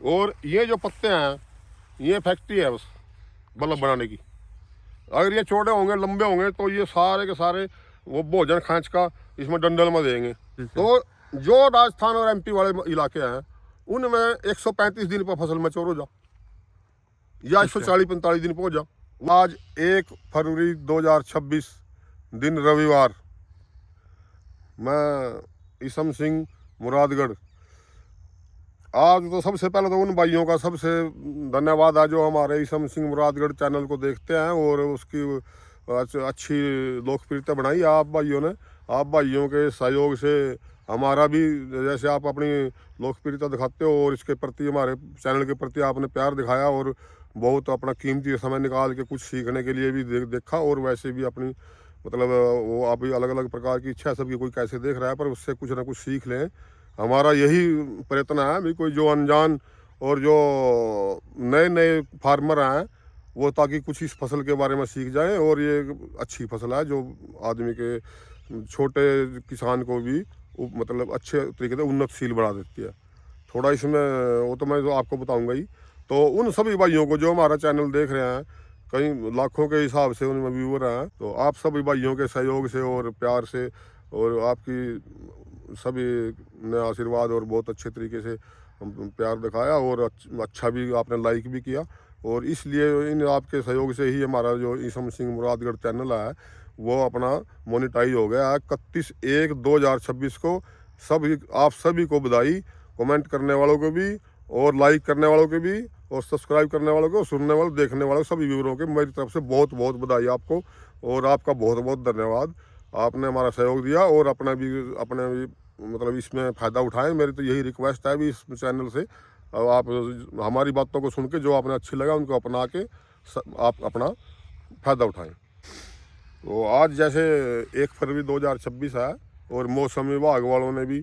और ये जो पत्ते हैं ये फैक्ट्री है बस बल्ब बनाने की। अगर ये छोटे होंगे लंबे होंगे तो ये सारे के सारे वो भोजन खींच का इसमें डंडल में देंगे। ठीक है। तो जो राजस्थान और एमपी वाले इलाके हैं उनमें 135 दिन पर फसल में चोर हो जा या ठीक है। 140-45 दिन पहुंच जा। आज 1 फरवरी 2026 दिन रविवार, मैं ईसम सिंह मुरादगढ़। आज तो सबसे पहले तो उन भाइयों का सबसे धन्यवाद है जो हमारे ईसम सिंह मुरादगढ़ चैनल को देखते हैं और उसकी अच्छी लोकप्रियता बनाई आप भाइयों ने। आप भाइयों के सहयोग से हमारा भी, जैसे आप अपनी लोकप्रियता दिखाते हो और इसके प्रति हमारे चैनल के प्रति आपने प्यार दिखाया और बहुत अपना कीमती समय निकाल के कुछ सीखने के लिए भी देखा। और वैसे भी अपनी मतलब वो आप भी अलग अलग प्रकार की इच्छा है सबकी, कोई कैसे देख रहा है पर उससे कुछ ना कुछ सीख लें। हमारा यही प्रयत्न है भी कोई जो अनजान और जो नए नए फार्मर हैं वो ताकि कुछ इस फसल के बारे में सीख जाएं। और ये अच्छी फसल है जो आदमी के छोटे किसान को भी मतलब अच्छे तरीके से उन्नतशील बढ़ा देती है। थोड़ा इसमें वो तो मैं तो आपको बताऊंगा ही। तो उन सभी भाइयों को जो हमारा चैनल देख रहे हैं, कई लाखों के हिसाब से उनमें व्यूवर हैं, तो आप सभी भाइयों के सहयोग से और प्यार से और आपकी सभी ने आशीर्वाद और बहुत अच्छे तरीके से प्यार दिखाया और अच्छा भी आपने लाइक भी किया। और इसलिए इन आपके सहयोग से ही हमारा जो ईसम सिंह मुरादगढ़ चैनल है वो अपना मोनेटाइज हो गया है 31/1/2026 को। सभी आप सभी को बधाई, कमेंट करने वालों को भी और लाइक करने वालों के भी और सब्सक्राइब करने वालों को, सुनने वालों, देखने वालों सभी व्यूअरों के मेरी तरफ से बहुत बहुत बधाई आपको और आपका बहुत बहुत धन्यवाद। आपने हमारा सहयोग दिया और अपने भी मतलब इसमें फ़ायदा उठाएं। मेरी तो यही रिक्वेस्ट है भी इस चैनल से। अब आप हमारी बातों को सुन के जो आपने अच्छी लगा उनको अपना के आप अपना फ़ायदा उठाएं। तो आज जैसे 1 फरवरी 2026 है और मौसम विभाग वालों ने भी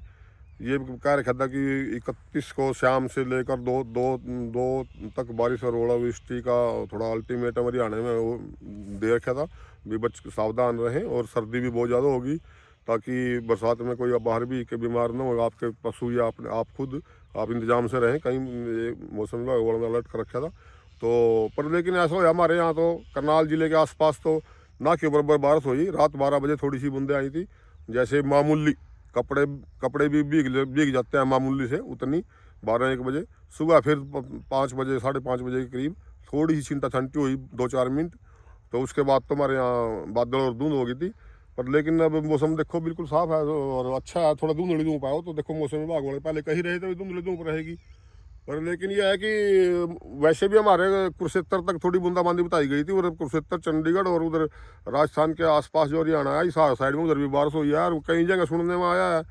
ये कह रखा था कि 31 को शाम से लेकर दो तक बारिश और ओलावृष्टि का थोड़ा अल्टीमेटम हरियाणा में वो दे रखा था भी सावधान रहें और सर्दी भी बहुत ज़्यादा होगी ताकि बरसात में कोई बाहर भी के बीमार ना हो, आपके पशु या आप खुद आप इंतजाम से रहें। कहीं मौसम विभाग वालों ने अलर्ट कर रखा था। तो पर लेकिन ऐसा हो हमारे यहाँ तो करनाल ज़िले के आसपास तो ना के बराबर बारिश हुई। रात 12 बजे थोड़ी सी बूंदें आई थी, जैसे मामूली कपड़े भी भीग जाते हैं मामूली से उतनी 12-1 बजे। सुबह फिर 5 बजे 5:30 बजे के करीब थोड़ी सी छिंटा छंटी हुई 2-4 मिनट। तो उसके बाद तो हमारे यहाँ बादल और धुंध हो गई थी। पर लेकिन अब मौसम देखो बिल्कुल साफ है और अच्छा है। थोड़ा धुंधली धूप आया तो देखो मौसम विभाग वाले पहले कहीं रहे थे धुंधली धूप रहेगी। पर लेकिन यह है कि वैसे भी हमारे कुरुक्षेत्र तक थोड़ी बूंदाबांदी बताई गई थी और कुरुक्षेत्र चंडीगढ़ और उधर राजस्थान के आसपास जो हरियाणा है इस साइड में उधर भी बारिश हुई है और कई जगह सुनने में आया है।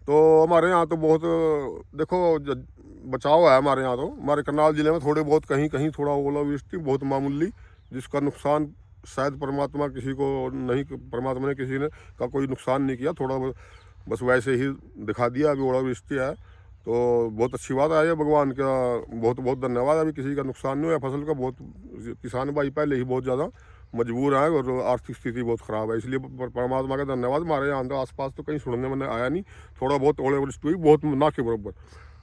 तो हमारे यहाँ तो बहुत देखो बचाव है हमारे यहाँ। तो हमारे करनाल ज़िले में थोड़े बहुत कहीं कहीं थोड़ा ओलावृष्टि बहुत मामूली, जिसका नुकसान शायद परमात्मा ने किसी ने का कोई नुकसान नहीं किया, थोड़ा बस वैसे ही दिखा दिया अभी ओलावृष्टि है। तो बहुत अच्छी बात है, भगवान का बहुत बहुत धन्यवाद। अभी किसी का नुकसान नहीं हुआ फसल का। बहुत किसान भाई पहले ही बहुत ज़्यादा मजबूर हैं और आर्थिक स्थिति बहुत ख़राब है, इसलिए परमात्मा का धन्यवाद। हमारे यहाँ आसपास तो कहीं सुनने में आया नहीं, थोड़ा बहुत ओलावृष्टि हुई बहुत ना के बराबर।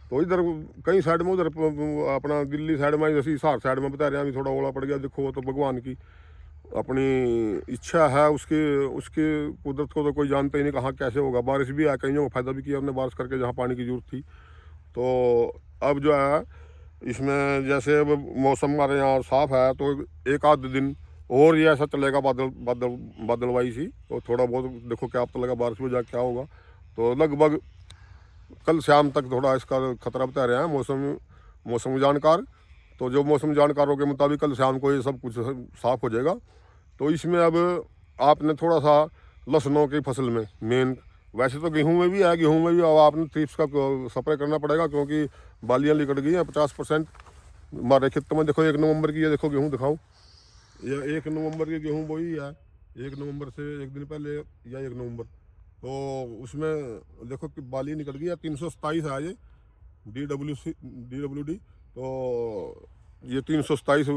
तो इधर कई साइड में उधर अपना दिल्ली साइड में जैसे हिसार साइड में बता रहे हैं अभी थोड़ा ओला पड़ गया। देखो वो तो भगवान की अपनी इच्छा है, उसकी उसकी कुदरत को तो कोई जानता ही नहीं कहाँ कैसे होगा। बारिश भी है, कईयों को फायदा भी किया हमने बारिश करके जहाँ पानी की जरूरत थी। तो अब जो है इसमें जैसे अब मौसम हमारे यहाँ साफ है तो एक आध दिन और ये ऐसा चलेगा बादलवाई सी। तो थोड़ा बहुत देखो क्या पता लगा बारिश में जा क्या होगा। तो लगभग कल शाम तक थोड़ा इसका खतरा बता रहे हैं मौसम जानकार। तो जो मौसम जानकारों के मुताबिक कल शाम को ये सब कुछ साफ हो जाएगा। तो इसमें अब आपने थोड़ा सा लहसनों की फसल में मेन, वैसे तो गेहूं में भी है, गेहूं में भी अब आपने थ्रिप्स का स्प्रे करना पड़ेगा क्योंकि बालियाँ लिकट गई हैं 50%। हमारे खेतों में देखो 1 नवंबर की ये देखो गेहूं दिखाओ, ये 1 नवंबर की गेहूं बोई है, 1 नवंबर से एक दिन पहले या 1 नवंबर। तो उसमें देखो कि बाली निकल गई है। 327 है ये DWD। तो ये 327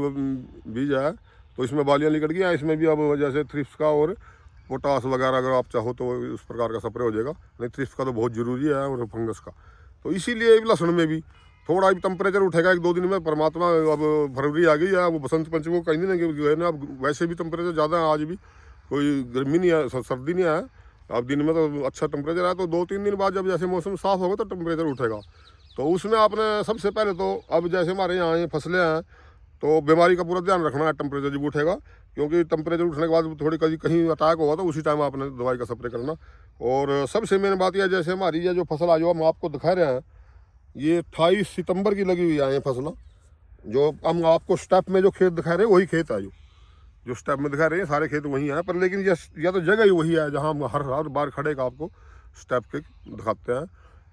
बीज है। तो इसमें बालियाँ निकल गई हैं। इसमें भी अब जैसे थ्रिप्स का और पोटास वगैरह अगर आप चाहो तो उस प्रकार का स्प्रे हो जाएगा। नहीं थ्रिप्स का तो बहुत ज़रूरी है और फंगस का। तो इसीलिए लहसुन में भी थोड़ा भी टेम्परेचर उठेगा 1-2 दिन में, परमात्मा अब फरवरी आ गई है, वो बसंत पंचमी को कहीं नहीं कि ना, अब वैसे भी टेम्परेचर ज़्यादा है, आज भी कोई गर्मी नहीं है, सर्दी नहीं है, अब दिन में तो अच्छा टेम्परेचर है। तो 2-3 दिन बाद जब जैसे मौसम साफ़ होगा तो टेम्परेचर उठेगा। तो उसमें आपने सबसे पहले तो, अब जैसे हमारे यहाँ ये फसलें हैं तो बीमारी का पूरा ध्यान रखना है टेम्परेचर जब उठेगा, क्योंकि टेम्परेचर उठने के बाद थोड़ी कहीं अटैक होगा तो उसी टाइम आपने दवाई का स्प्रे करना। और सबसे मेन बात यह, जैसे हमारी ये जो फसल आज हम आपको दिखा रहे हैं, ये 28 सितंबर की लगी हुई है ये फसल। जो हम आपको स्टेप में जो खेत दिखा रहे हैं वही खेत है, जो स्टेप में दिखा रहे हैं सारे खेत वही हैं, पर लेकिन यह तो जगह ही वही है जहाँ हम हर बार खड़े का आपको स्टेप के दिखाते हैं।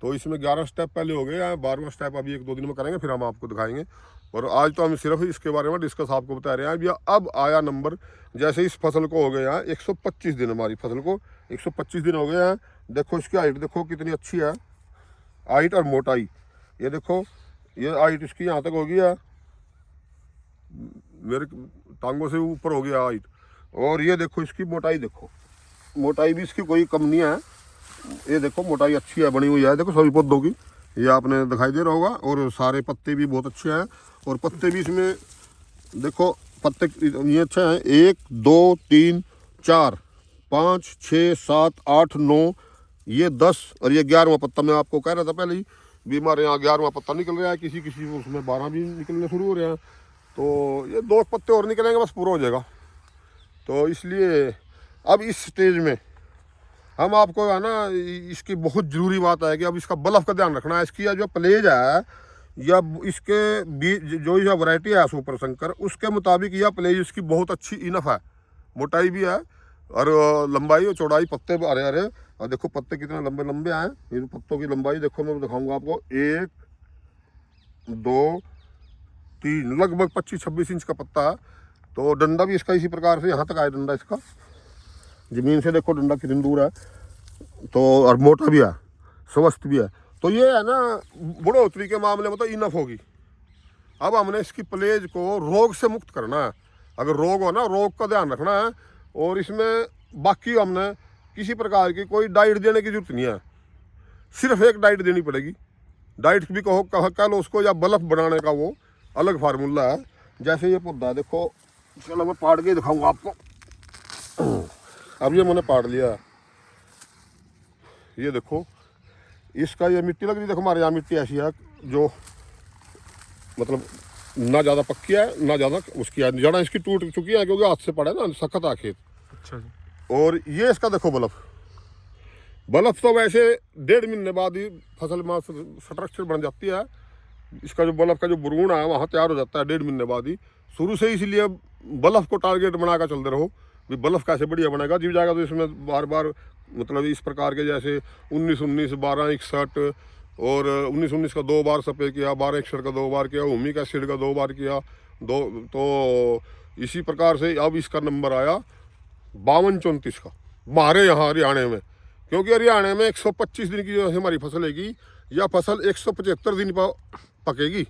तो इसमें 11 स्टेप पहले हो गए हैं, 12वां स्टेप अभी 1-2 दिन में करेंगे, फिर हम आपको दिखाएंगे। और आज तो हम सिर्फ इसके बारे में डिस्कस आपको बता रहे हैं। भैया अब आया नंबर, जैसे इस फसल को हो गए हैं 125 दिन, हमारी फसल को 125 दिन हो गए हैं। देखो इसकी हाइट देखो कितनी अच्छी है, हाइट और मोटाई। ये देखो ये हाइट इसकी यहाँ तक हो गई है, मेरे टांगों से ऊपर हो गया हाइट। और ये देखो इसकी मोटाई, देखो मोटाई भी इसकी कोई कम नहीं है। ये देखो मोटाई अच्छी है, बनी हुई है, देखो सभी पौधों की, ये आपने दिखाई दे रहा होगा। और सारे पत्ते भी बहुत अच्छे हैं, और पत्ते भी इसमें देखो, पत्ते ये अच्छे हैं, 1 2 3 4 5 6 7 8 9, ये 10 और ये 11वां पत्ता। मैं आपको कह रहा था पहले ही भी हमारे यहाँ 11वां पत्ता निकल रहा है, किसी किसी उसमें 12 भी निकलने शुरू हो रहे हैं। तो ये 2 पत्ते और निकलेंगे बस पूरा हो जाएगा। तो इसलिए अब इस स्टेज में हम आपको है ना, इसकी बहुत ज़रूरी बात है कि अब इसका बल्ब का ध्यान रखना है। इसकी जो प्लेज है या इसके बीज जो यह वैरायटी है सुपर शंकर, उसके मुताबिक यह प्लेज इसकी बहुत अच्छी इनफ है, मोटाई भी है और लंबाई और चौड़ाई। पत्ते हरे हरे, और देखो पत्ते कितने लंबे लंबे हैं। ये पत्तों की लंबाई देखो, मैं दिखाऊंगा आपको, 1 2 3 लगभग 25-26 इंच का पत्ता है। तो डंडा भी इसका इसी प्रकार से यहाँ तक आया डंडा इसका, ज़मीन से देखो डंडा कितनी दूर है। तो और मोटा भी है, स्वस्थ भी है। तो ये है ना, बढ़ोतरी के मामले में तो इनफ होगी। अब हमने इसकी प्लेज को रोग से मुक्त करना है। अगर रोग हो ना, रोग का ध्यान रखना है। और इसमें बाकी हमने किसी प्रकार की कोई डाइट देने की जरूरत नहीं है, सिर्फ एक डाइट देनी पड़ेगी। डाइट भी कह लो उसको, या बल्ब बनाने का वो अलग फार्मूला है। जैसे ये पौधा देखो, चलो मैं पाड़ के दिखाऊंगा आपको। अब ये मैंने पाड़ लिया है, ये देखो इसका ये मिट्टी लग रही, देखो हमारे यहाँ मिट्टी ऐसी है जो मतलब ना ज़्यादा पक्की है ना ज़्यादा उसकी है, जड़ा इसकी टूट चुकी है क्योंकि हाथ से पड़ा है ना, सख्त है खेत। अच्छा जी। और ये इसका देखो बल्ब तो वैसे 1.5 महीने बाद ही फसल में स्ट्रक्चर बन जाती है। इसका जो बल्ब का जो भ्रूण है वहाँ तैयार हो जाता है 1.5 महीने बाद ही। शुरू से इसीलिए बल्ब को टारगेट बना कर चलते रहो भी बल्ब कैसे बढ़िया बनेगा। जीव जाएगा तो इसमें बार बार मतलब इस प्रकार के जैसे 19-19 12-61 और 19-19 का 2 बार स्प्रे किया, 12-61 का 2 बार किया, हुमिक एसिड का 2 बार किया, तो इसी प्रकार से अब इसका नंबर आया 52-34 का हमारे यहाँ हरियाणा में। क्योंकि हरियाणा में 125 दिन की जो हमारी फसल हैगी, यह फसल 175 दिन पर पकेगी।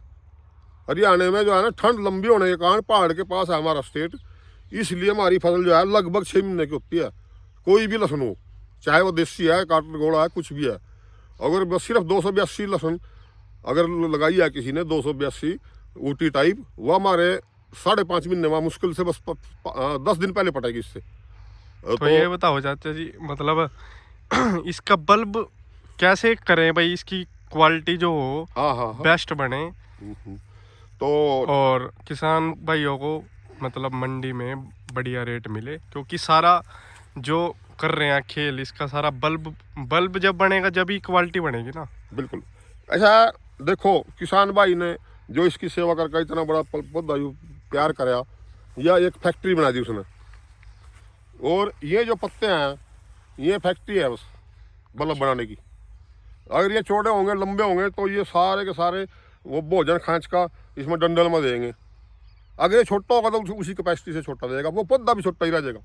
हरियाणा में जो है ना, ठंड लंबी होने के कारण पहाड़ के पास है हमारा स्टेट, इसलिए हमारी फसल जो है लगभग 6 महीने की होती है। कोई भी लहसुन हो, चाहे वो देसी है, काटन घोड़ा है, कुछ भी है। अगर बस सिर्फ 282 लहसुन अगर लगाई है किसी ने 282 ऊटी टाइप, वह हमारे 5.5 महीने में मुश्किल से बस 10 दिन पहले पटेगी इससे। तो ये बताओ चाचा जी, मतलब इसका बल्ब कैसे करें भाई, इसकी क्वालिटी जो हो हाँ बेस्ट बने तो और किसान भाइयों को मतलब मंडी में बढ़िया रेट मिले। क्योंकि सारा जो कर रहे हैं खेल, इसका सारा बल्ब जब बनेगा जब ही क्वालिटी बनेगी ना। बिल्कुल ऐसा देखो, किसान भाई ने जो इसकी सेवा करके इतना बड़ा पौधा प्यार कराया, या एक फैक्ट्री बना दी उसने। और ये जो पत्ते हैं ये फैक्ट्री है बस बल्ब बनाने की। अगर ये छोटे होंगे लंबे होंगे तो ये सारे के सारे वो भोजन खाँच का इसमें डंडल में देंगे। अगर ये छोटा होगा तो उसी कैपेसिटी से छोटा देगा, वो पौधा भी छोटा ही रह जाएगा।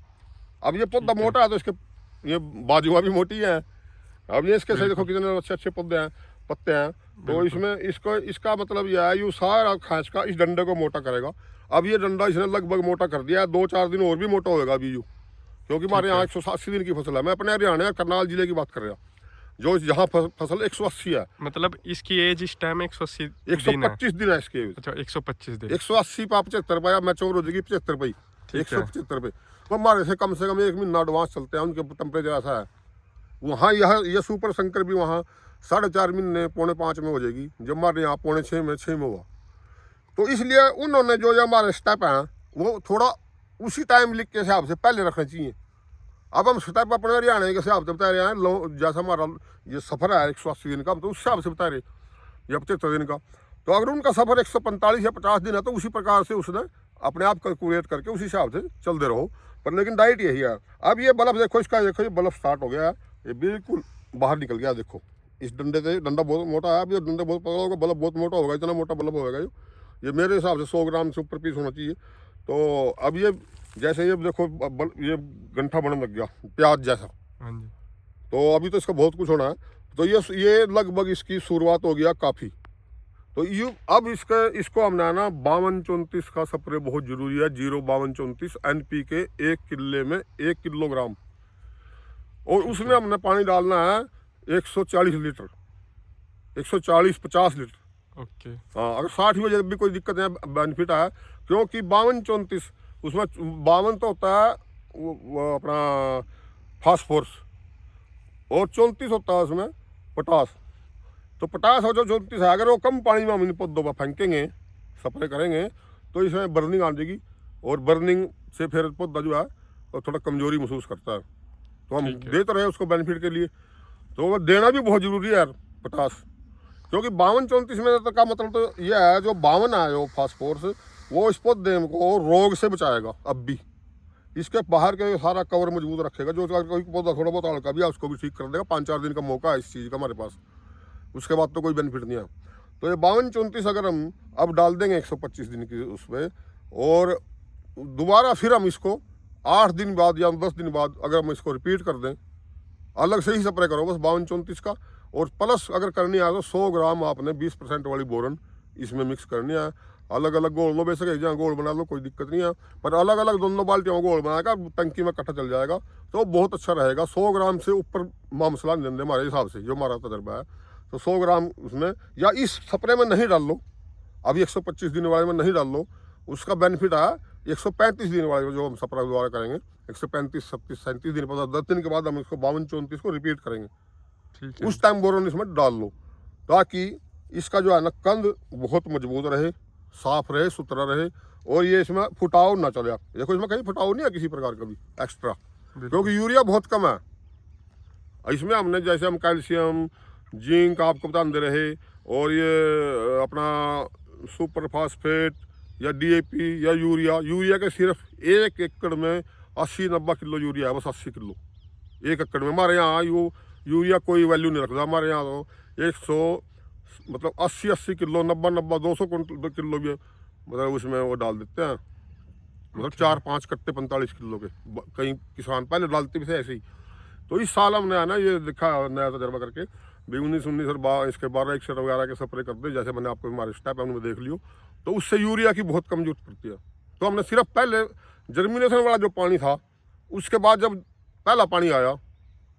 अब ये पौधा मोटा है तो इसके ये बाजुआ भी मोटी है। अब ये इसके से देखो कितने अच्छे अच्छे पौधे हैं, पत्ते हैं। तो इसमें इसका मतलब यह है, यू सारा खाँच का इस डंडे को मोटा करेगा। अब ये डंडा इसने लगभग मोटा कर दिया है, 2-4 दिन और भी मोटा होगा अभी यू, क्योंकि हमारे यहाँ 180 दिन की फसल है। मैं अपने हरियाणा करनाल जिले की बात कर रहा। जो यहाँ फसल 180 है, मतलब इसकी एज इस टाइम 180 दिन है। 125 दिन है इसके एज। अच्छा 125 दिन। 180 पे 75 पे, अब मैच्योर हो जाएगी 75 पे, ठीक है। 175 पे। तो हमारे से कम 1 महीना एडवांस चलते हैं, उनके टेम्परेचर ऐसा है। वहाँ यह सुपर शंकर भी वहाँ 4.5 महीने 4.5 में हो जाएगी, जब हमारे यहाँ 6 में हुआ। तो इसलिए उन्होंने जो ये हमारे स्टेप हैं वो थोड़ा उसी टाइम लिख के हिसाब से पहले रखने चाहिए। अब हम स्टेप अपने हरियाणा के हिसाब से बता रहे हैं, जैसा हमारा ये सफ़र है 180 दिन का, तो उस हिसाब से बता रहे, या 75 दिन का। तो अगर उनका सफ़र 145 या 50 दिन है तो उसी प्रकार से उसने अपने आप कैलकुलेट करके उसी हिसाब से चलते रहो। पर लेकिन डाइट यही है। अब ये बल्ब देखो, इसका देखो, ये बल्ब स्टार्ट हो गया है, ये बिल्कुल बाहर निकल गया। देखो इस डंडे से, डंडा बहुत मोटा है, अब ये डंडा बहुत पतला होगा, बल्ब बहुत मोटा होगा, इतना मोटा बल्ब होगा ये मेरे हिसाब से 100 ग्राम से ऊपर पीस होना चाहिए। तो अब ये जैसे ये देखो ये गंठा बनने लग गया प्याज जैसा। हाँ जी। तो अभी तो इसका बहुत कुछ होना है। तो ये लगभग इसकी शुरुआत हो गया काफ़ी। तो ये अब इसको हमने ना 52-34 का स्प्रे बहुत जरूरी है। 0-52-34 NPK 1 किले में 1 किलोग्राम, और उसमें हमने पानी डालना है 140 लीटर, 140-50 लीटर। ओके। हाँ, अगर 60 भी हो जाए भी कोई दिक्कत नहीं, बेनिफिट है। क्योंकि 52-34 उसमें 52 तो होता है वो अपना फास्फोरस, और 34 होता है उसमें पोटास। तो पोटास और जो 34 है, अगर वो कम पानी में हम इन पौधों पर फेंकेंगे, स्प्रे करेंगे, तो इसमें बर्निंग आ जाएगी, और बर्निंग से फिर पौधा जो है वो थोड़ा कमजोरी महसूस करता है। तो हम देते रहे उसको बेनिफिट के लिए। तो वो देना भी बहुत जरूरी है यार पोटास, क्योंकि 52-34 में तो का मतलब तो यह है, जो 52 है जो फास्फोरस, वो इस पौधे को रोग से बचाएगा। अब भी इसके बाहर के सारा कवर मजबूत रखेगा। जो कोई पौधा थोड़ा बहुत हल्का भी है उसको भी ठीक कर देगा। 5-4 दिन का मौका है इस चीज़ का हमारे पास, उसके बाद तो कोई बेनिफिट नहीं है। तो ये 52-34 अगर हम अब डाल देंगे 125 दिन की उस पर, और दोबारा फिर हम इसको 8 दिन बाद या 10 दिन बाद अगर हम इसको रिपीट कर दें, अलग से ही स्प्रे करो बस 52-34 का। और प्लस अगर करनी है तो 100 ग्राम आपने 20% वाली बोरन इसमें मिक्स करनी है। अलग अलग घोल लो, बेशक जहाँ घोल बना लो, कोई दिक्कत नहीं है, पर अलग अलग दोनों बाल्टियों घोल बनाएगा, टंकी में इकट्ठा चल जाएगा, तो बहुत अच्छा रहेगा। 100 ग्राम से ऊपर मामसला नहीं देंगे हमारे हिसाब से, जो हमारा तजर्बा है। तो 100 ग्राम उसमें, या इस स्प्रे में नहीं डाल लो, अभी 125 दिन वाले में नहीं डाल लो, उसका बेनिफिट है 135 दिन वाले में जो हम स्प्रे दोबारा करेंगे, 135, 37, 37 दिन बाद 10 दिन के बाद हम इसको 52-34 को रिपीट करेंगे। ठीक है। उस टाइम बोरोन इसमें डाल लो, ताकि इसका जो है ना कंद बहुत मजबूत रहे, साफ रहे, सुथरा रहे, और ये इसमें फुटाव ना चले। देखो इसमें कहीं फुटाव नहीं है किसी प्रकार का भी एक्स्ट्रा, क्योंकि यूरिया बहुत कम है इसमें। हमने जैसे हम कैल्शियम, जिंक आपको बता दे रहे, और ये अपना सुपर फास्फेट या DAP या यूरिया के सिर्फ 1 एकड़ में 80-90 किलो यूरिया है, बस 80 किलो 1 एकड़ में। हमारे यहाँ यूरिया कोई वैल्यू नहीं रखता। हमारे यहाँ तो 100 मतलब 80 किलो, 90 200 किलो भी मतलब उसमें वो डाल देते हैं, मतलब 4-5 कट्टे 45 किलो के। कई किसान पहले डालते भी थे ऐसे ही। तो इस साल हमने है ना ये देखा, नया तजर्बा करके भी 19 और इसके 12-61 वगैरह के स्प्रे करते, जैसे मैंने आपको हमारे स्टेप है उनमें देख लियो, तो उससे यूरिया की बहुत कम जरूरत पड़ती है। तो हमने सिर्फ पहले जर्मिनेशन वाला जो पानी था, उसके बाद जब पहला पानी आया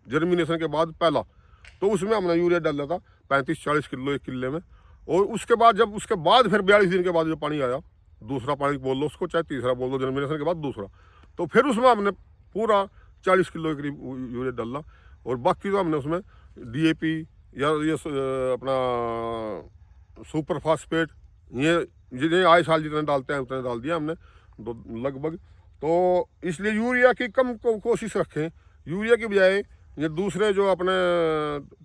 जर्मिनेशन के बाद पहला, तो उसमें हमने यूरिया डाला था 35-40 किलो 1 किले में। और उसके बाद जब उसके बाद फिर 42 दिन के बाद जो पानी आया, दूसरा पानी बोल लो उसको, चाहे तीसरा बोल लो, जर्मिनेशन के बाद दूसरा, तो फिर उसमें हमने पूरा 40 किलो के करीब यूरिया डाला। और बाकी तो हमने उसमें DAP या ये अपना सुपर फास्फेट, ये जितने आए साल जितने डालते हैं उतने डाल दिया हमने लगभग। तो इसलिए यूरिया की कम कोशिश रखें, यूरिया की बजाय ये दूसरे जो अपने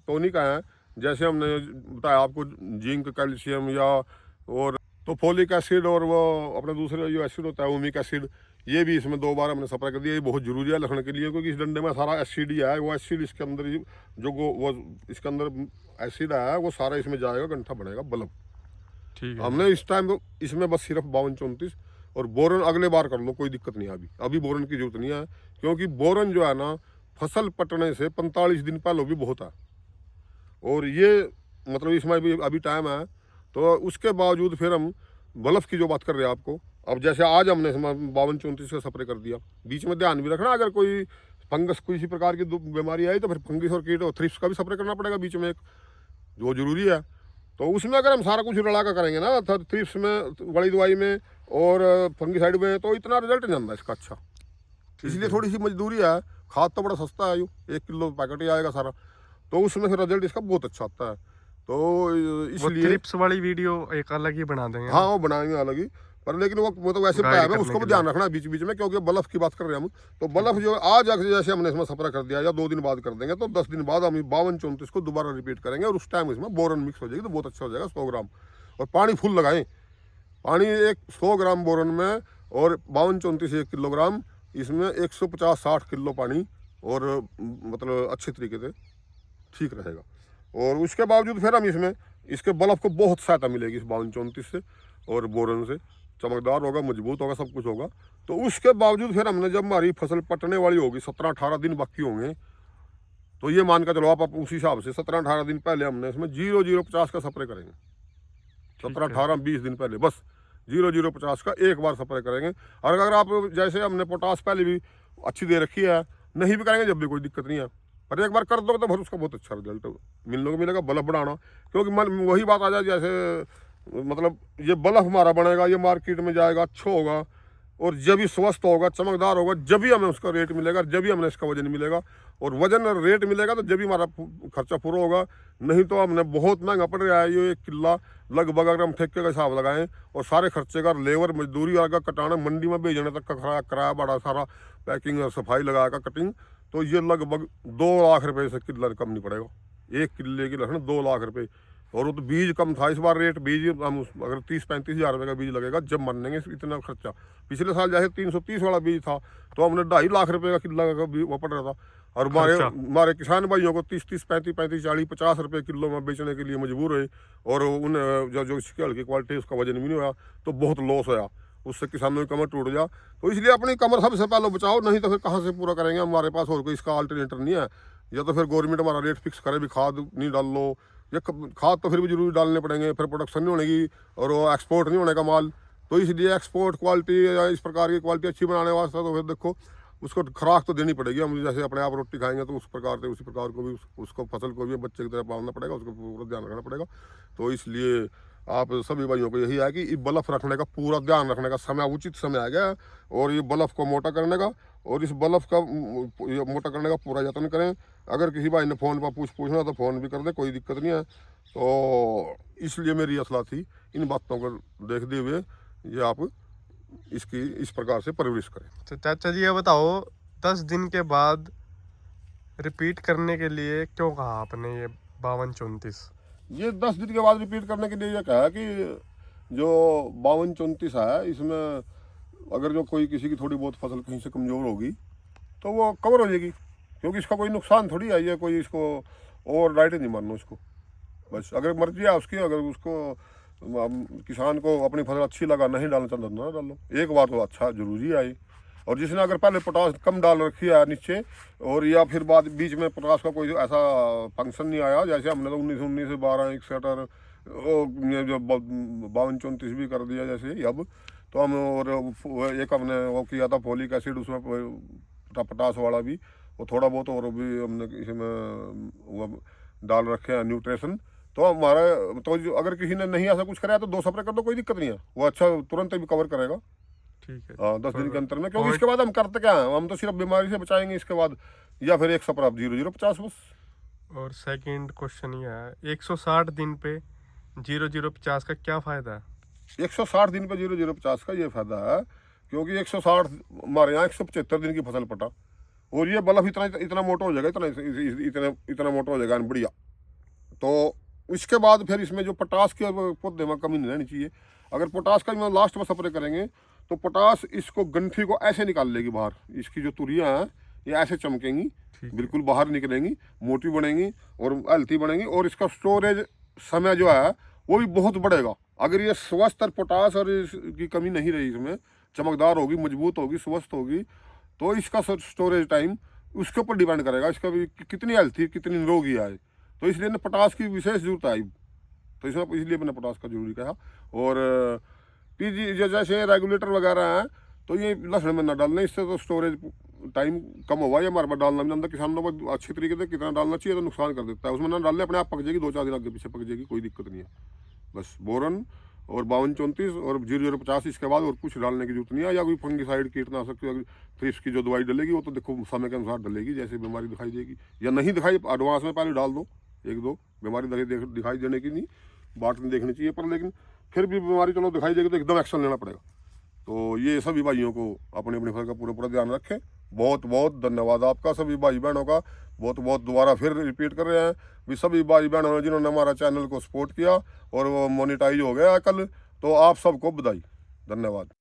टॉनिक हैं, जैसे हमने बताया आपको जिंक, कैल्शियम या और तो फोलिक एसिड, और वो अपने दूसरे जो एसिड होता है ओमिक एसिड, ये भी इसमें 2 बार हमने स्प्रे कर दिया। ये बहुत जरूरी है लखने के लिए, क्योंकि इस डंडे में सारा एसिड ही है। वो एसिड इसके अंदर जो वो इसके अंदर एसिड है वो सारा इसमें जाएगा, गंठा बनेगा बल्ब। ठीक है। हमने इस टाइम तो इसमें बस सिर्फ 52-34 और बोरन अगले बार कर लो, कोई दिक्कत नहीं है। अभी बोरन की जरूरत नहीं है, क्योंकि बोरन जो है ना फसल पटने से 45 दिन पहले भी बहुत है, और ये मतलब इसमें भी अभी टाइम है। तो उसके बावजूद फिर हम बल्ब की जो बात कर रहे हैं आपको, अब जैसे आज हमने 52-34 का स्प्रे कर दिया, बीच में ध्यान भी रखना, अगर कोई फंगस किसी प्रकार की बीमारी आई तो फिर फंगस और कीट और थ्रिप्स का भी स्प्रे करना पड़ेगा बीच में एक, जो जरूरी है। तो उसमें अगर हम सारा कुछ रला कर करेंगे ना थ्रिप्स में, बड़ी दवाई में और फंगिसाइड में, तो इतना रिजल्ट नहीं आता इसका अच्छा। इसलिए थोड़ी सी मजदूरी है। खाद तो बड़ा सस्ता है, यो 1 किलो पैकेट ही आएगा सारा, तो उसमें फिर रिजल्ट इसका बहुत अच्छा आता है। तो इसलिए ट्रिप्स वाली वीडियो एक अलग ही बना देंगे। हाँ वो बनाएंगे अलग ही, पर लेकिन वो तो वैसे गाइड टाइम है, करने उसको के भी ध्यान रखना है बीच बीच में, क्योंकि बल्ब की बात कर रहे हैं हम। तो बल्ब जो आज जैसे हमने इसमें स्प्रे कर दिया या 2 दिन बाद कर देंगे, तो 10 दिन बाद हम 52-34 को दोबारा रिपीट करेंगे, और उस टाइम इसमें बोरन मिक्स हो जाएगी तो बहुत अच्छा हो जाएगा 100 ग्राम। और पानी फुल लगाएं, पानी एक 100 ग्राम बोरन में और 52-34 1 किलोग्राम, इसमें 150-60 किलो पानी, और मतलब अच्छे तरीके से ठीक रहेगा। और उसके बावजूद फिर हम इसमें इसके बल्ब को बहुत सहायता मिलेगी इस 52-34 से और बोरन से, चमकदार होगा, मजबूत होगा, सब कुछ होगा। तो उसके बावजूद फिर हमने जब हमारी फसल पटने वाली होगी, 17-18 दिन बाकी होंगे, तो ये मान कर चलो आप उसी हिसाब से 17-18 दिन पहले हमने इसमें 0050 का स्प्रे करेंगे। 17-18-20 दिन पहले बस 0050 का एक बार स्प्रे करेंगे। और अगर आप जैसे हमने पोटास पहले भी अच्छी दे रखी है, नहीं भी करेंगे जब भी कोई दिक्कत नहीं है, पर एक बार कर दो तो फिर उसका बहुत अच्छा रिजल्ट मिलने को मिलेगा। बल्ब बढ़ाना, क्योंकि वही बात आ जाए, जैसे मतलब ये बल्ब हमारा बनेगा, ये मार्केट में जाएगा, अच्छा होगा, और जब भी स्वस्थ होगा, चमकदार होगा, जब भी हमें उसका रेट मिलेगा, जब भी हमें इसका वजन मिलेगा। और वजन और रेट मिलेगा तो जब भी हमारा खर्चा पूरा होगा। नहीं तो हमने बहुत महंगा पड़ रहा है ये 1 किला, लगभग अगर हम ठेके का हिसाब लगाएं और सारे खर्चे का, लेबर मजदूरी आगा, कटाना, मंडी में भेजने तक का किराया बड़ा सारा, पैकिंग और सफाई लगा कर कटिंग, तो ये लगभग 2 लाख रुपए से किला कम नहीं पड़ेगा। 1 किले की लहसुन 2 लाख रुपए। और वो तो बीज कम था इस बार रेट, बीज हम अगर 30-35 हज़ार रुपये का बीज लगेगा जब मरनेंगे इतना खर्चा। पिछले साल जैसे 330 वाला बीज था तो हमने 2.5 लाख रुपए का किला का वो पड़ रहा था। और हमारे किसान भाइयों को 30-30, 35-35, 40-50 रुपये किलो में बेचने के लिए मजबूर हुए, और उन जो इसकी हल्की क्वालिटी उसका वजन भी नहीं हुआ, तो बहुत लॉस होया, उससे किसानों की कमर टूट जा। तो इसलिए अपनी कमर सबसे पहले बचाओ, नहीं तो फिर कहाँ से पूरा करेंगे। हमारे पास और कोई इसका अल्टरनेटर नहीं है, या तो फिर गवर्नमेंट हमारा रेट फिक्स करे भी खाद नहीं डाल लो, या खाद तो फिर भी जरूरी डालने पड़ेंगे, फिर प्रोडक्शन नहीं होनेगी और वो एक्सपोर्ट नहीं होने का माल। तो इसलिए एक्सपोर्ट क्वालिटी या इस प्रकार की क्वालिटी अच्छी बनाने वास्ते तो फिर देखो उसको खुराक तो देनी पड़ेगी। हम जैसे अपने आप रोटी खाएंगे तो उस प्रकार से उसी प्रकार को भी उसको फसल को भी बच्चे की तरह पालना पड़ेगा, उसको पूरा ध्यान रखना पड़ेगा। तो इसलिए आप सभी भाइयों को यही है कि ये बल्ब रखने का पूरा ध्यान रखने का समय, उचित समय आ गया, और ये बल्ब को मोटा करने का और इस बल्ब का मोटा करने का पूरा यत्न करें। अगर किसी भाई ने फ़ोन पर पूछना तो फ़ोन भी कर दे, कोई दिक्कत नहीं है। तो इसलिए मेरी असला थी इन बातों को देखते हुए ये आप इसकी इस प्रकार से परवरिश करें। तो चाचा जी ये बताओ, 10 दिन के बाद रिपीट करने के लिए क्यों कहा आपने ये 52-34? ये 10 दिन के बाद रिपीट करने के लिए ये कहा कि जो 52-34 है, इसमें अगर जो कोई किसी की थोड़ी बहुत फसल कहीं से कमज़ोर होगी तो वो कवर हो जाएगी, क्योंकि इसका कोई नुकसान थोड़ी है, ये कोई इसको ओवर डाइट नहीं मानना उसको। बस अगर मर्जी है उसकी, अगर उसको किसान को अपनी फसल अच्छी लगा, नहीं डालना चाहता ना डालो, एक बार तो अच्छा जरूरी है। और जिसने अगर पहले पोटास कम डाल रखी है नीचे, और या फिर बाद बीच में पोटास का कोई ऐसा फंक्शन नहीं आया, जैसे हमने तो 19 से 12 61 जो 52-34 भी कर दिया जैसे अब, तो हम और एक हमने वो किया था फोलिक एसिड, उसमें पोटास वाला भी वो थोड़ा बहुत और भी हमने इसमें वो डाल रखे हैं न्यूट्रिशन। तो हमारा तो अगर किसी ने नहीं ऐसा कुछ कराया तो 2 स्प्रे कर दो, कोई दिक्कत नहीं है, वो अच्छा तुरंत भी कवर करेगा। ठीक है। हाँ 10 दिन के अंतर में, क्योंकि इसके बाद हम करते क्या है, हम तो सिर्फ बीमारी से बचाएंगे इसके बाद, या फिर एक स्प्रे 0050 बस। और सेकंड क्वेश्चन ये है, 160 दिन पे 0050 का क्या फ़ायदा है? 160 दिन पे 0050 का ये फायदा है, क्योंकि 160 हमारे यहाँ 175 दिन की फसल पटा, और ये बल्ब इतना मोटा हो जाएगा, इतना मोटा हो जाएगा बढ़िया। तो इसके बाद फिर इसमें जो पोटास के पौधे में कमी नहीं रहनी चाहिए। अगर पोटास का हम लास्ट में स्प्रे करेंगे तो पोटास इसको गंठी को ऐसे निकाल लेगी बाहर, इसकी जो तुरियाँ हैं ये ऐसे चमकेंगी, बिल्कुल बाहर निकलेंगी, मोटी बनेंगी और हेल्थी बनेंगी, और इसका स्टोरेज समय जो है वो भी बहुत बढ़ेगा। अगर ये स्वस्थ और पोटास और इसकी कमी नहीं रही, इसमें चमकदार होगी, मजबूत होगी, स्वस्थ होगी, तो इसका स्टोरेज टाइम उसके ऊपर डिपेंड करेगा इसका भी कितनी हेल्थी, कितनी निरोगी आए। तो इसलिए ने पोटास की विशेष जरूरत आई, तो इसमें इसलिए मैंने पोटास का जरूरी कहा। और पीजी जैसे रेगुलेटर वगैरह हैं तो ये लहसुन में न डालने, इससे तो स्टोरेज टाइम कम हुआ है हमारे पास डालना भी नहीं, किसानों को अच्छी तरीके से कितना डालना चाहिए तो नुकसान कर देता है, उसमें ना डालने अपने आप पक जाएगी, 2-4 दिन आगे पीछे पक जाएगी, कोई दिक्कत नहीं है। बस बोरन और 52-34 और 0050 इसके बाद और कुछ डालने की जरूरत नहीं है। या कोई फंगिसाइड कीटनाशक थ्रिप्स की जो दवाई डलेगी वो तो देखो समय के अनुसार डलेगी, जैसे बीमारी दिखाई देगी या नहीं दिखाई एडवांस में पहले डाल दो, 1-2 बीमारी दिखाई देने की नहीं बात नहीं देखनी चाहिए, पर लेकिन फिर भी बीमारी चलो दिखाई देगी तो एकदम एक्शन लेना पड़ेगा। तो ये सभी भाइयों को अपनी अपनी फसल का पूरा पूरा ध्यान रखें। बहुत बहुत धन्यवाद आपका सभी भाई बहनों का, बहुत बहुत दोबारा फिर रिपीट कर रहे हैं भी सभी भाई बहनों ने जिन्होंने हमारा चैनल को सपोर्ट किया और वो मोनेटाइज हो गया कल, तो आप सबको बधाई, धन्यवाद।